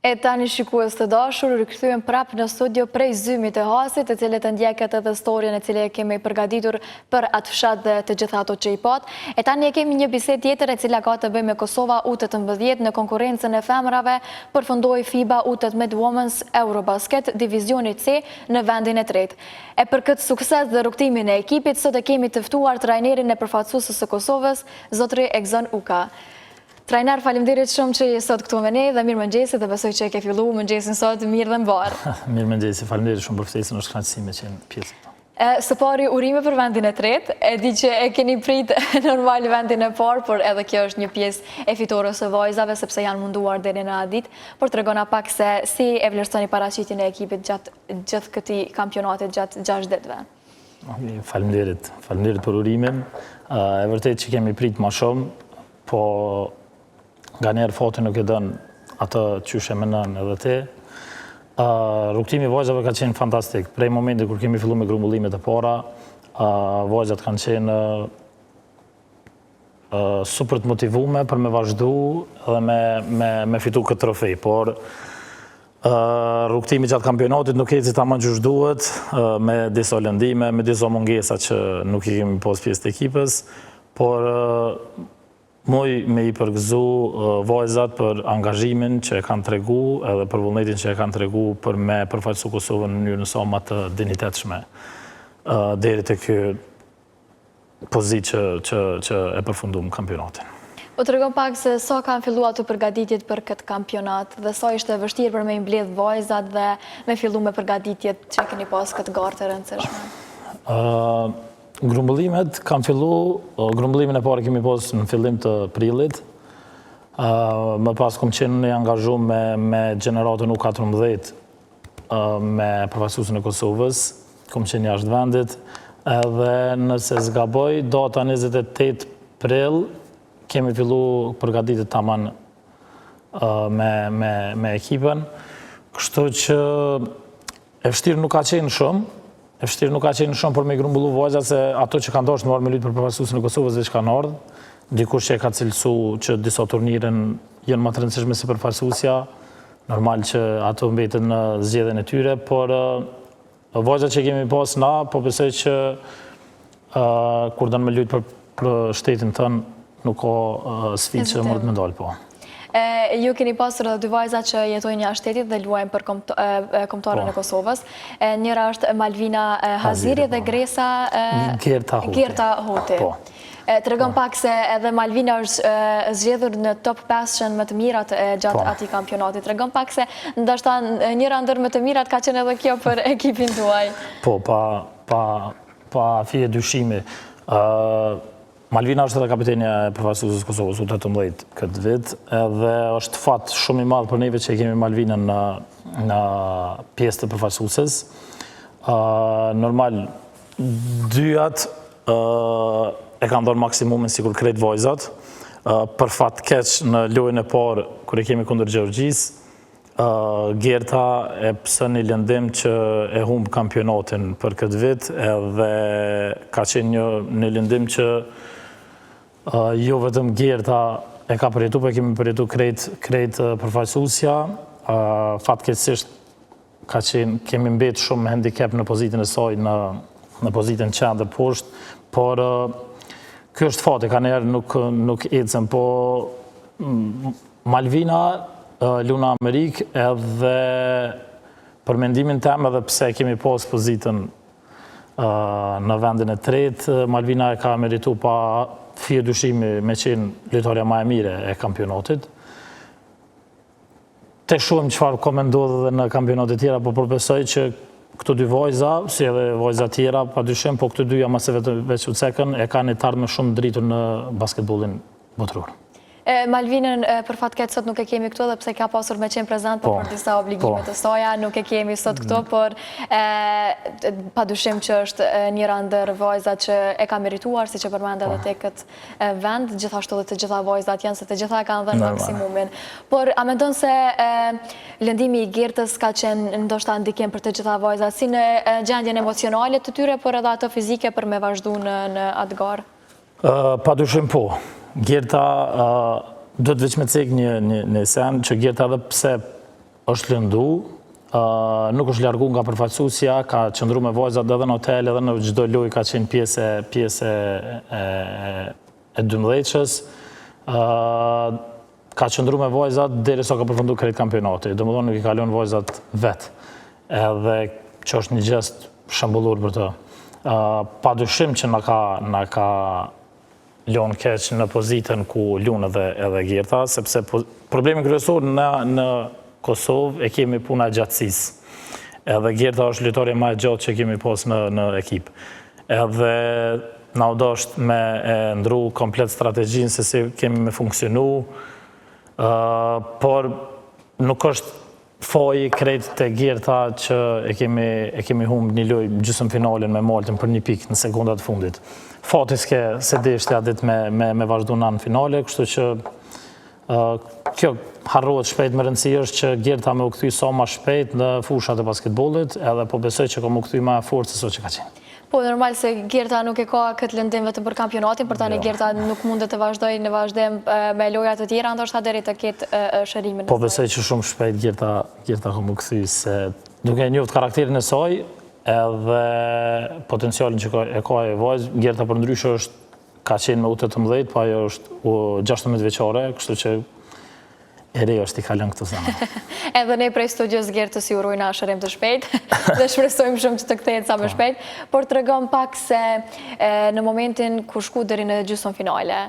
E tani shikues të dashur, rikëthyem prap në studio prej zymit e Hasit, e cilët të ndjeket edhe storjen e cilë e kemi përgatitur për atë fshat dhe të gjitha ato që i pat. E tani e kemi një bisedë tjetër e cila ka të bëjë me Kosova U18 në konkurencën e femrave, përfundoi FIBA U18 Women's Eurobasket Divizioni C në vendin e tretë. E për këtë sukses dhe rrugtimin e ekipit, sot e kemi të ftuar trajnerin e përfaqësuesës së Kosovës, zotri Egzon Uka. Trajner, faleminderit shumë që je sot këtu me ne dhe mirë mëngjesi dhe besoj që e ke fillu mëngjesin sot mirë dhe mbarë. Mirë mëngjesi, faleminderit shumë për ftesën, është kënaqësi me qenë pjesë. Së pari urime për vendin e tretë, e di që e keni prit normal vendin e parë, por edhe kjo është një pjesë e fitores së vajzave, sepse janë munduar deri në atë ditë, por tregona pak se si e vlerësoni paraqitjen e ekipit gjatë gjithë këtij kampionatit gjatë 6 ditëve. Faleminderit për urimin. E vërtet që kemi prit më shumë, po nga njerë fati nuk e dënë atë qyshe me nën edhe te. Rrugtimi vajzave ka qenë fantastik. Prej momenti kur kemi fillu me grumbullimet e para, vajzat kanë qenë super të motivume për me vazhdu dhe me fitu këtë trofej. Por rrugtimi gjatë kampionatit nuk eci tamam gjysh duhet, me disa lëndime, me disa mungesa që nuk i kemi pos pjesë të ekipës, por muj me i përgëzu vajzat për angazhimin që e kanë tregu edhe për vullnetin që e kanë tregu për me përfaqësu Kosovën në mënyrë sa më të dinjitetshme deri te ky pozitë që e përfundum kampionatin. Po tregon pak se sa kanë filluar të përgatitjet për këtë kampionat dhe sa ishte vështirë për me i mbledh vajzat dhe me fillu me përgatitjet që keni pas këtë garë të rëndësishme. Grumbullimet kam fillu, grumbullimin e parë kemi pas në fillim të prillit. Më pas kom qenë në angazhu me gjeneratën U14 me përfaqësuesin e Kosovës, kom qenë jashtë vendit, edhe nëse zgaboj, data 28 prill kemi fillu përgatitjet tamam me ekipën, kështu që e vështirë nuk ka qenë shumë. E vështirë nuk ka qenë shumë për me grumbullu vajzat se ato që kanë dashur me marrë me lutë për përfaqësuesin e Kosovës veç kanë ardhur. Dikush që e ka cilësu që disa turniren janë më të rëndësishme si përfaqësuesja, normal që ato mbeten në zgjedhjen e tyre, por vajzat që kemi pas na, po besoj që kur do me lutë për shtetin tën nuk ka sfidë që mund të më dalë po. Ju keni pasur edhe dy vajza që jetojnë jashtë shtetit dhe luajnë për kombëtarën e Kosovës. Njëra është Malvina Haziri dhe Gresa Gerta Hoti. Tregon pak se edhe Malvina është zgjedhur në top 5 më të mirat gjatë atij kampionati. Tregon pak se ndoshta njëra ndër më të mirat ka qenë edhe kjo për ekipin tuaj. Po, pa fije dyshimi. Malvina është edhe kapitenja e përfaqësuesës së Kosovës U18 këtë vit, edhe është fat shumë i madh për neve që kemi Malvinën në pjesë të përfaqësuesës. Normal, dyat e kanë dhënë maksimumin sikur krejt vajzat. Për fat keq në lojën e parë kur e kemi kundër Gjeorgjisë, Gerta e pësën një lëndim që e humb kampionatin për këtë vit, edhe ka qenë një lëndim që jo vetëm Gerta e ka përjetu, për kemi përjetu krejt përfaqësuesja. Fatkeqësisht kemi mbet shumë handicap në pozitën e saj, në pozitën qendër poshtë, por kjo është fati, ka njerë nuk ecën, po Malvina luna Amerikë edhe për mendimin tem edhe pse kemi pas pozitën në vendin e tretë, Malvina e ka meritu pa fije dyshimi me qenë lojtarja më e mire e kampionatit. Te shohim çfarë ka ndodhur edhe në kampionate tjera, po përpesoj që këto dy vajza, si edhe vajza tjera, padyshim, po këto dyja mase veç u cekën, e kanë të ardhmë shumë dritur në basketbollin botëror. Malvinën për fat keq sot nuk e kemi këtu dhe pse ka pasur me qenë prezent për disa obligime të soja, nuk e kemi sot këtu, por padyshim që është njëra ndër vajzat që e ka merituar, siç e përmend edhe te këtë vend, gjithashtu edhe të gjitha vajzat janë se të gjitha kanë dhënë maksimumin. Por a mendon se lëndimi i Gertës ka qenë ndoshta ndikim për të gjitha vajzat, si në gjendjen emocionale të tyre, por edhe ato fizike për me vazhdu në atë garë? Padyshim po. Gerta do të veç me cek një sen që Gerta edhe pse është lëndu, nuk është largu nga përfaqësuesja, ka qëndru me vajzat edhe në hotel, edhe në çdo lojë ka qenë pjesë e 12-shës. Ka qëndru me vajzat derisa ka përfundu krejt kampionati. Domethënë nuk i kalon vajzat vetë. Edhe që është një gjest shëmbullur për të. Padyshim që na ka lënë keq në pozitën ku lun edhe Gerta, sepse problemi kryesor në Kosovë e kemi puna gjatësisë. Edhe Gerta është lojtare më e gjatë që kemi pas në ekip. Edhe na u dosht me ndru komplet strategjinë se si kemi me funksionu, por nuk është faji krejt të Gerta që e kemi humbë një lojë gjysmë finalen me Maltën për 1 pikë në sekundat fundit. Fatiske se deshte adit me vazhdu në finale, kështu që kjo harrohet shpejt. Më rëndësi është që Gerta me u kthy sa ma shpejt në fushat e basketbollit, edhe po besoj që ka mu kthy ma fort se so që ka qenë. Po, normal se Gerta nuk e ka këtë lëndim vetëm për kampionatin, për tani Gerta nuk mundet të vazhdoj në vazhdim me lojat të tjera, ndoshta deri të ketë shërimin. Po besoj që shumë shpejt Gerta ka mu kthy, se duke njoft karakterin e saj, edhe potencialin që e ka e vajzë, Gerta për ndryshe ka qenë me U18, pa ajo është 16 vjeçare, kështu që e re është i kalën këtë zanë. Edhe ne prej studios Gertës ju urojna shërim të shpejt, dhe shpresojmë shumë që të kthehet sa më shpejt, por tregon pak se në momentin ku shku deri në gjysmën finale,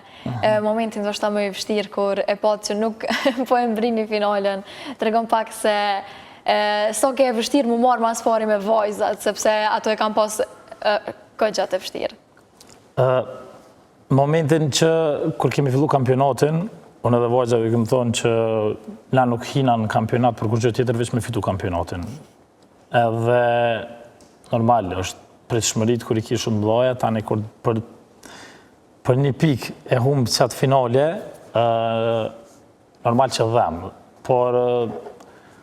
momentin ndoshta më i vështirë kur e patë që nuk po e mbrini finalen, tregon pak se sa ke e vështirë mu marrë mas pari me vajzat, sepse ato e kam pas këgjat e vështirë. Momentin që kur kemi fillu kampionatin, unë edhe vajzave këmë thonë që na nuk hina në kampionat për kur gjë tjetër veç me fitu kampionatin. Edhe normal, është pritshmërit kur i ki shumë mdoja, tani kur për 1 pikë e humbë qatë finale, normal që dhemë. Por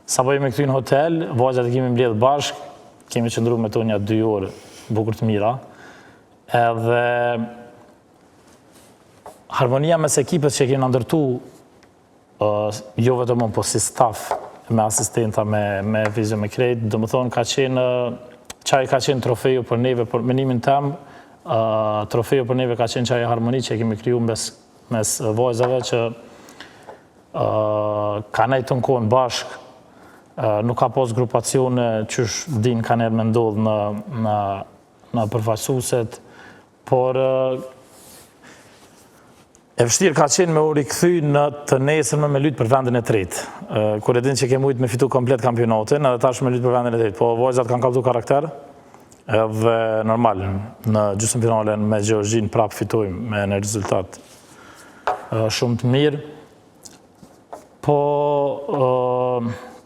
sa po jemi këtu në hotel, vajzat e kemi mbledh bashkë, kemi qëndru me to një 2 orë bukur të mira, edhe harmonia mes ekipës që kemi ndërtu, jo vetëm po si staff, me asistenta, me vizio, me krejt, dhe më thonë qaj ka qenë trofeju për neve, për menimin tem, trofeju për neve ka qenë qaj harmoni që kemi kriju mes vajzave që ka nejtë në kohën bashk, nuk ka pos grupacione qysh din ka njerë me ndodhë në përfaqësuesit, por e vështirë ka qenë me u rikthy në të nesërme me lutë për vendin e tretë. Kur e din që ke mujtë me fitu komplet kampionatin, edhe tash me lutë për vendin e tretë. Po vajzat kanë kaptu karakter, edhe normal, në gjysmë finalen me Gjeorgjin prap fitojmë me në rezultat shumë të mirë. Po,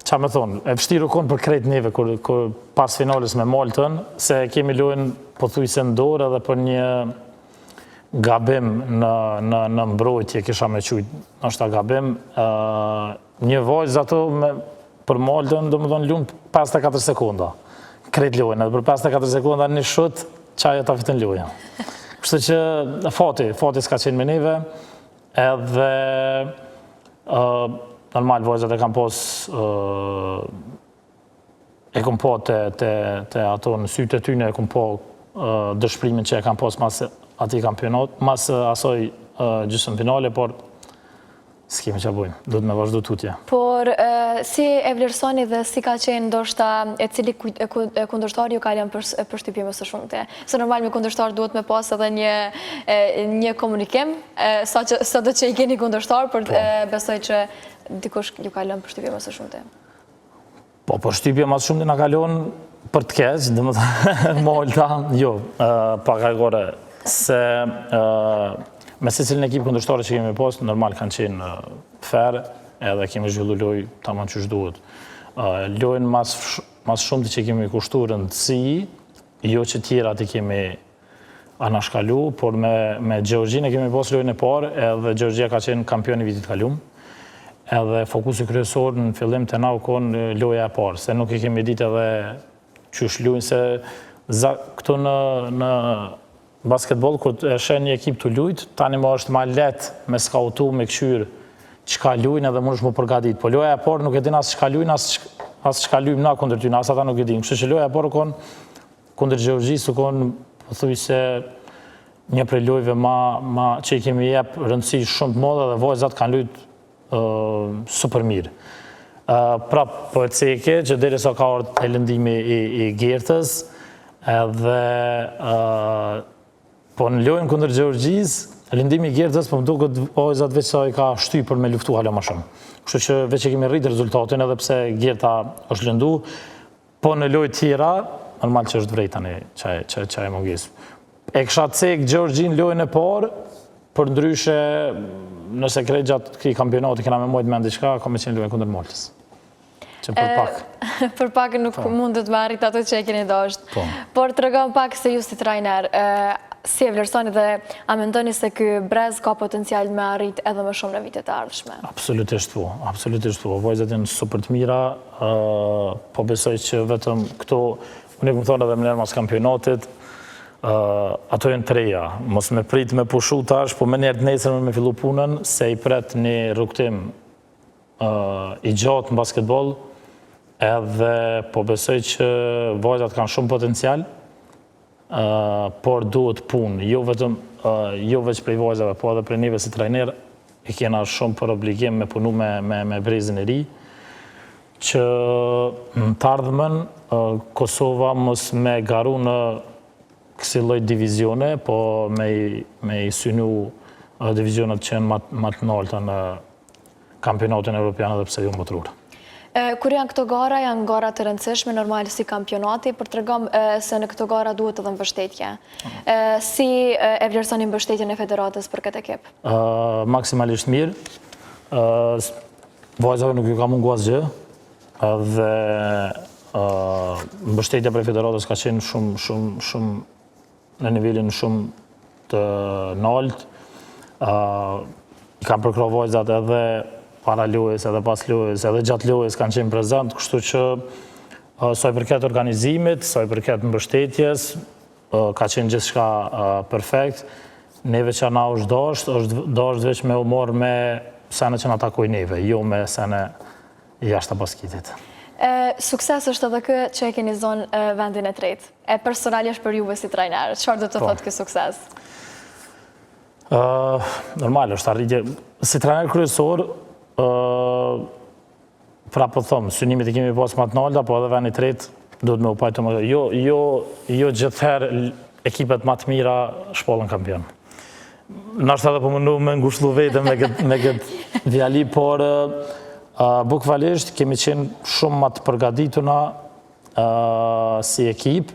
qa me thonë, e vështirë u konë për krejt neve, kur pas finales me Maltën, se kemi lojnë pothuajse në dorë edhe për një gabim në mbrojtje, kisha me qujtë, nështë ta gabim. Një vajzë ato për Maltën, do më thonë lunë 54 sekunda. Krejt lojnë, edhe për 54 sekunda një shut, qaja ta fitën lojnë. Kështu që fati s'ka qenë me neve, edhe normal vajzat e kam pos e kom po të ato në sytë e tyne, e kom po dëshprimin që e kam pos mas ati kampionat, mas asoj gjysmë finale, por s'kemi që bujnë, do të me vazhdu tutje. Por si e vlerësoni dhe si ka qenë ndoshta e cili kundërshtari ju ka lënë për shtypje më së shumte? Se normal me kundërshtar duhet me pas edhe një komunikim, sa do që i keni kundërshtar, për besoj që dikush ju ka lënë për shtypje më së shumte. Po, për shtypje më së shumte nga ka lënë për të keq, dhe më të Malta, jo, pak e gore, se me se cilin ekip kundërshtare që kemi pas, normal kanë qenë fair, edhe kemi zhvillu loj tamam që shduhet. Lojnë mas shumë të që kemi kushtu rëndësi, jo që tjera të kemi anashkalu, por me Gjeorgjin e kemi pas lojnë e parë, edhe Gjeorgjia ka qenë kampion i vitit kalum, edhe fokusi kryesor në fillim të na u konë loja e parë, se nuk i kemi ditë edhe qysh lujnë, se këtu në basketbol, kur e shenë një ekip të lujtë, tani më është ma letë me skautu, me këshyrë çka luajnë edhe mundesh më përgatit. Po loja e parë nuk e din as çka luajnë, as çka luajmë na kundër tyre, as ata nuk e dinë. Kështu që loja e parë kon kundër Gjeorgjisë kon pothuajse një prej lojëve që i kemi jep rëndësi shumë të madhe dhe vajzat kanë luajtur super mirë. Prap po e ceke që derisa ka ardhur e lëndimi i Gertës edhe po në lojën kundër Gjeorgjisë, lëndimi i Gertës po më duket vajzat veç sa i ka shtyr për me luftu hala më shumë. Kështu që veç e kemi rritë rezultatin edhe pse Gerta është lëndu, po në lojë tjera, normal që është vrej tani çaj mungesë. E kisha cek Gjeorgjin lojën e parë, për ndryshe nëse krejt gjatë këtij kampionati kena me mojt me ndiqka, ka me qenë lojën kundër Maltës. Që për pak. Për pak nuk mundet me arrit ato që e keni dashur. Por tregon pak se ju si trajner, si e vlerësoni dhe a mendoni se ky brez ka potencial me arrit edhe më shumë në vitet e ardhshme? Absolutisht po, absolutisht po. Vajzat janë super të mira, po besoj që vetëm këto, unë e këmë thonë edhe më nërë mas kampionatit, ato janë treja. Mos me prit me pushu tash, po me njerë të nesër me fillu punën, se i pret një rrugtim i gjatë në basketbol, edhe po besoj që vajzat kanë shumë potencial, por duhet punë. Jo veç prej vajzave, po edhe prej neve si trajner, i kena shumë për obligim me punu me brezin e ri, që në të ardhmen Kosova mos me garu në kësi lloj divizione, po me i synu divizionet që janë më të larta në kampionatin evropian edhe pse jo motror. Kur janë këto gara, janë gara të rëndësishme, normal si kampionati, për tregom se në këto gara duhet edhe mbështetje. Si e vlerësoni mbështetjen e federatës për këtë ekip? Maksimalisht mirë. Vajzave nuk ju ka mungu asgjë, dhe mbështetja prej federatës ka qenë shumë në nivelin shumë të lartë. I kam përkrah vajzat edhe para lojës, edhe pas lojës, edhe gjatë lojës kanë qenë prezent, kështu që sa i përket organizimit, sa i përket mbështetjes, ka qenë gjithçka perfekt. Neve që na është dashur veç me u marrë me sene që na takoj neve, jo me sene jashtë basketit. Sukses është edhe kë që e keni zonë vendin e tretë. Personalisht për juve si trajner, çfarë do të thotë ky sukses? Normal është arritje. Si trajner kryesor, pra po thëmë, synimit e kemi pas më të larta, po edhe vendi i tretë duhet me u pajtu më. Jo gjithherë ekipet më të mira shpallën kampion. Nashta edhe po mundu me ngushëllu vete me këtë djali, por bukvalisht kemi qenë shumë më të përgatituna si ekip,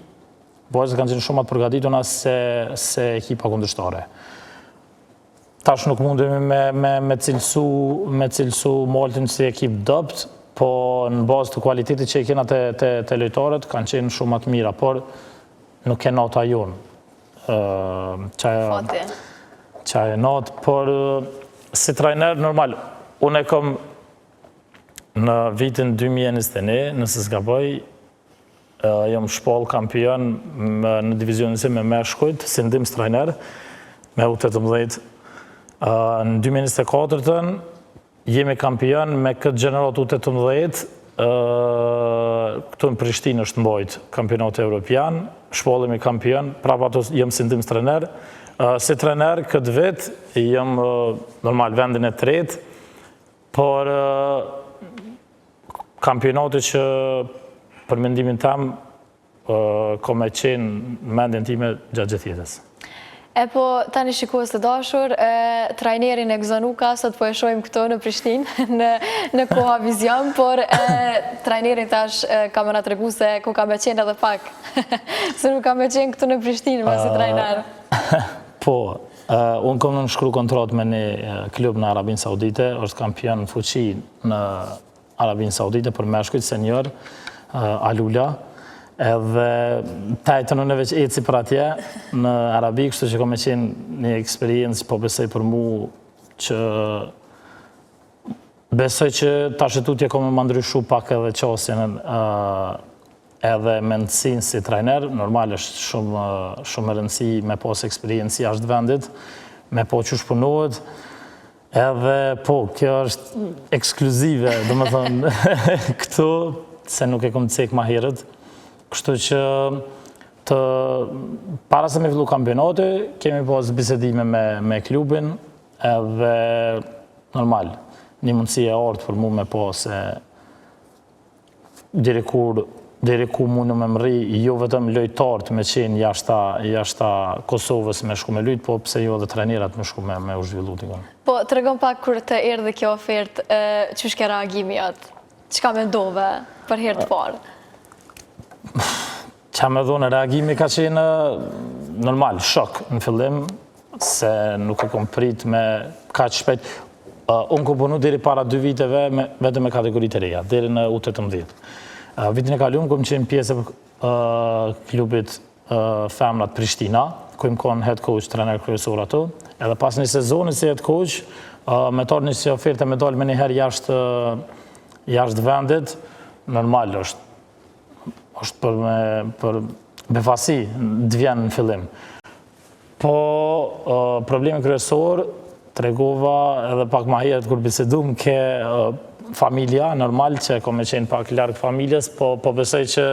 vajzat kanë qenë shumë më të përgatituna se ekipa kundërshtare. Tash nuk mundemi me cilësu Maltin si ekip dopt, po në bazë të kualitetit që i kena të lojtarët, kanë qenë shumë më të mira, por nuk e nata jonë. Qa e natë, por si trajner, normal, unë e kom në vitin 2021, nëse s'gaboj, jam shpall kampion në divizionin si me meshkujt, si ndimës trajner, me U18. Në 2024 jemi kampion me këtë gjenerat U18, këtu në Prishtinë është mbajt kampionati evropian, shpallemi kampion, prapa ato jem si ndimës trener. Si trener këtë vit, jem normal vendin e tretë, por kampionati që për mendimin tam ka me qenë mendin time gjatë gjithë jetës. Po, tani shikues të dashur, trajnerin e Gzonuka, sot po e shohim këto në Prishtinë, në Koha Vizion, por trajnerin tash ka më na tregu se ku ka me qenë edhe pak, se nuk ka me qenë këtu në Prishtinë, me si trajner. Po, unë kom në nëshkru kontrat me një klub në Arabinë Saudite, është kampion në fuqi në Arabinë Saudite për meshkujt senior, Alula, edhe tajtën unë veç eci për atje në Arabi, kështu që ka me qenë një eksperiencë, po besoj për mu që besoj që ta shëtutje ka me më ndryshu pak edhe qasjen edhe mendësin si trajner. Normal është shumë rëndësi me pas eksperiencë jashtë vendit, me po që shpunohet. Edhe po, kjo është ekskluzive, do më thonë, këtu, se nuk e kom të cek ma herët, kështu që para se me fillu kampionati, kemi pas bisedime me klubin, edhe normal, një mundësi e artë për mu me pas e deri ku mundu me mëri, jo vetëm lojtarët me qenë jashta Kosovës me shku me lujt, po pse jo dhe trenirat me shku me u zhvillu t'i konë. Po, të regon pak kur të erdhe kjo ofertë, që shke reagimi atë? Qka me ndove për herë të parë? Qa me dhone, reagimi ka qenë normal, shok në fillim, se nuk e kom prit me kaq shpejt. Unë kom punu deri para 2 viteve vetëm me kategoritë e reja, deri në U18. Vitin e kaluar kom qenë pjesë e klubit Femrat Prishtina, ku im kon head coach, trener kryesor ato, edhe pas një sezoni si head coach, me torë një oferte me dalë me njëherë jashtë vendit, normal është për befasi të vjen në fillim. Po, problemi kryesor, tregova edhe pak ma herët kur bisedum ke familja, normal që kom e qenë pak largë familjes, po besoj që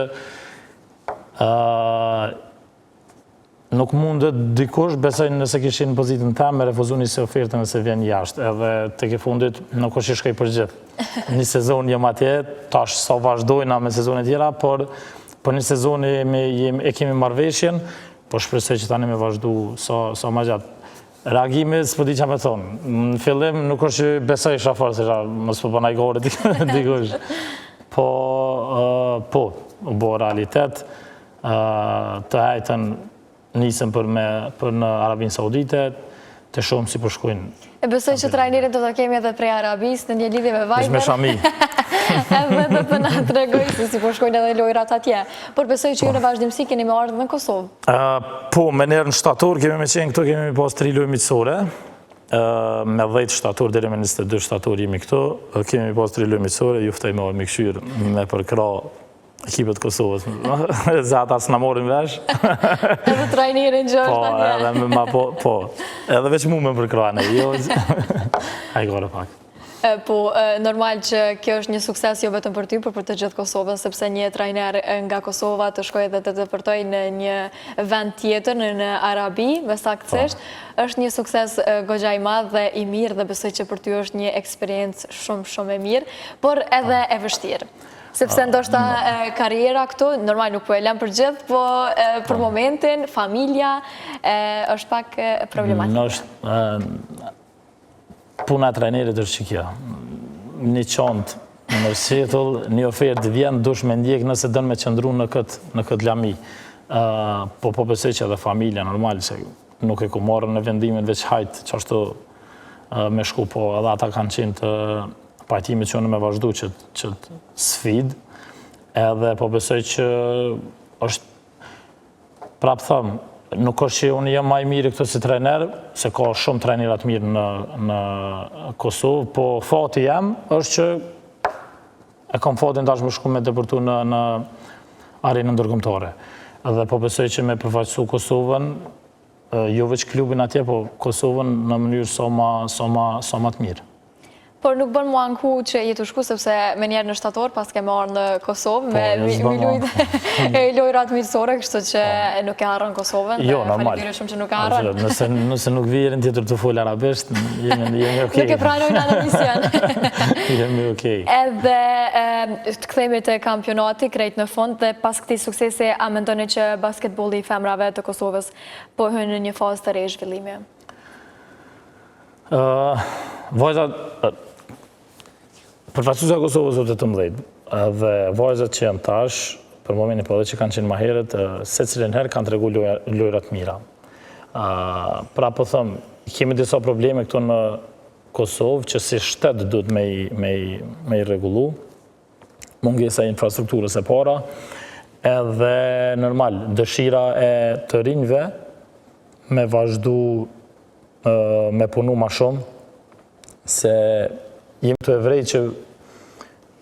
nuk mundet dikush, besoj nëse kishin në pozitën tem, me refuzu një se ofertë nëse vjen jashtë, edhe të ke fundit nuk është i shkej për gjithë. Një sezon jem atje, tash sa vazhdojna me sezonet tjera, por një sezon e kemi marrëveshjen, po shpresoj që tani me vazhdu sa ma gjatë. Reagimi, s'po di që me thonë. Në fillim nuk është që besoj shafarë, se mos po bënaj gore dikush. Po, u bo realitet, të hajten nisëm për në Arabinë Saudite, të shumë si përshkojnë. E besoj që trajnerin do të kemi edhe prej Arabis në një lidhje me Viber. Ishme shami. Edhe do të na tregoj se si përshkojnë edhe lojrat atje. Por besoj që ju në vazhdimsi keni me ardhë në Kosovë. Po, me njerë në shtator, kemi me qenë këto, kemi pas 3 lojë miqësore. Me 10 shtator, deri me 22 shtator jemi këto. Kemi pas 3 lojë miqësore, juftaj me orë mikëshyr me përkra ekipet Kosovës. Se ata s'na morin vesh. Edhe trajnerin që është atje. Po, edhe veç mu me përkrane. Hajgore pak. Po, normal që kjo është një sukses jo vetëm për ty, por për të gjithë Kosovën, sepse një trajner nga Kosova të shkoj dhe të depërtoj në një vend tjetër, në Arabi, me saktësisht, është një sukses goxha i madh dhe i mirë, dhe besoj që për ty është një eksperiencë shumë e mirë, por edhe e vështirë. Sepse ndoshta karriera këtu, normal nuk po e lem për gjithë, po për momentin, familja, është pak problematikë. Puna e trajnerit është që kjo. Një qontë, në mërshitull, një ofertë vjen, dush me ndjek nëse dënë me qëndru në këtë lami. Po besoj që edhe familja, normal, që nuk e ku marrë në vendimin veç hajtë, që ashtu me shku, po edhe ata kanë qenë të pajtimit që unë me vazhdu që të sfid, edhe po besoj që është, prapë thëmë, nuk është që unë jem maj mirë këtë si trener, se ka shumë trenerat mirë në Kosovë, po fati jem është që e kam fatin tash më shku me depërtu në arenën ndërkombëtare. Edhe po besoj që me përfaqësu Kosovën, jo veç klubin atje, po Kosovën në mënyrë sa ma të mirë. Por nuk bën mua anku që jetu shku, sepse me njerë në shtator, pas ke marrë në Kosovë, me lojrat mirësore, kështu që nuk e harën Kosovën. Jo, normal. Falemderit shumë që nuk e harën. Nëse nuk virin tjetër të folë arabisht, jemi okej. Nuk e pranojnë në mision. Jemi okej. Edhe të kthejme të kampionati, krejt në fund, dhe pas këti suksesi, a mendoni që basketbolli i femrave të Kosovës po hynë në një fazë të re zhvillimi? Vajzat, përfaqësuesja e Kosovës është 18, dhe vajzat që janë tash, për momentin po edhe që kanë qenë më herët, secilin herë kanë tregu lojrat mira. Pra po them, kemi disa probleme këtu në Kosovë që si shtet duhet me i rregullu. Mungesa e infrastrukturës e para, edhe normal, dëshira e të rinjve me vazhdu me punu ma shumë, se jemi të evrej që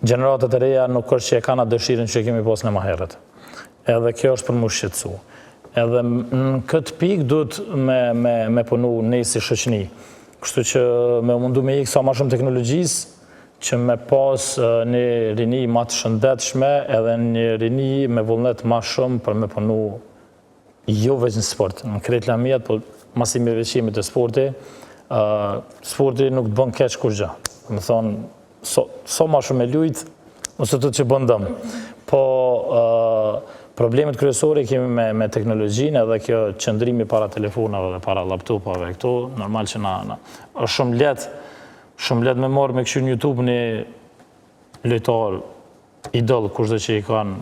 gjeneratët e reja nuk është që e kanë atë dëshirin që kemi pas në maherët. Edhe kjo është për mu shqetësu. Edhe në këtë pik duhet me punu ne si shoqëni. Kështu që me mundu me ikë sa ma shumë teknologjisë, që me pas një rini ma të shëndetshme edhe një rini me vullnet ma shumë për me punu jo veç në sport, në krejt lamijat, po masimi veqimit e sporti, sporti nuk të bën keq kur gjë. Më thonë, so ma shumë e lujt, ose të që bëndëm. Po problemet kryesore kemi me teknologjinë edhe kjo qëndrimi para telefonave dhe para laptopave këtu, normal që është shumë letë me marrë me këshu në YouTube një lojtar idol kushdo që i kanë,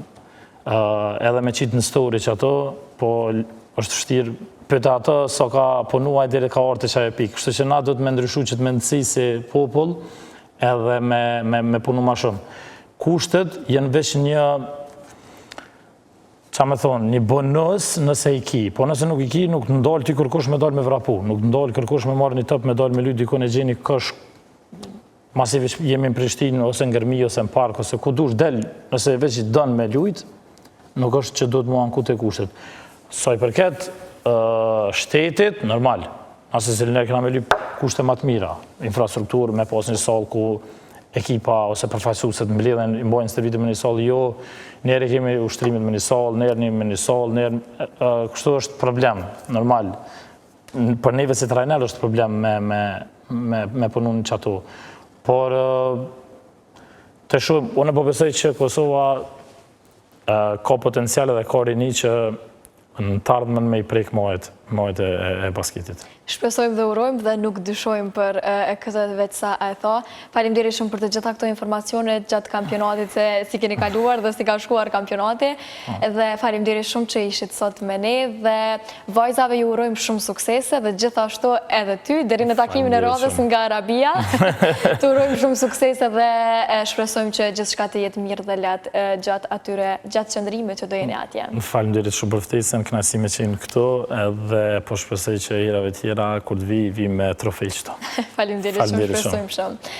edhe me qitë në story që ato, po është vështirë pëtë ato sa ka punuaj dhe ka orte që ajo pikë. Kështu që na do të me ndryshu që të me nësi si popull edhe me punu ma shumë. Kushtet jenë veç një, qa me thonë, një bonus nëse i ki. Po nëse nuk i ki, nuk të ndalë ty kërkosh me dalë me vrapu. Nuk të ndalë kërkosh me marrë një top, me dalë me lyt dikon e gjeni kësh masiv jemi në Prishtinë, ose në Gërmi, ose në park, ose ku dush del, nëse veç i dënë me lujt, nuk është që do të mua anku të kushtet. Sa i përket shtetit, normal. Ase se nërë këna me lyp kushte më të mira. Infrastrukturë, me pas një salë ku ekipa ose përfaqësuesit mbledhen, i mbojnë stërvitë me një salë, jo, njerë kemi ushtrimit me një salë, njerë me një salë, kështu është problem, normal. Për neve si trajner është problem me punun që ato. Por, të shumë, unë po besoj që Kosova ka potencial dhe ka rini që në të ardhmen me i prek majt e basketit. Shpresojmë dhe urojmë dhe nuk dyshojmë për këtë veç sa e tha. Faleminderit shumë për të gjitha këto informacione gjatë kampionatit se si keni kaluar dhe si ka shkuar kampionati. Dhe faleminderit shumë që ishit sot me ne dhe vajzave ju urojmë shumë suksese dhe gjithashtu edhe ty, deri në takimin e radhës nga Arabia. Të urojmë shumë suksese dhe shpresojmë që gjithçka të jetë mirë dhe lehtë gjatë qëndrimit që do jeni atje. Faleminderit shumë për ftesën, kënaqësi me qenë këtu edhe po shpresoj që herave tjera kur të vi me trofej qëto. Faleminderit shumë, shpresojmë shumë.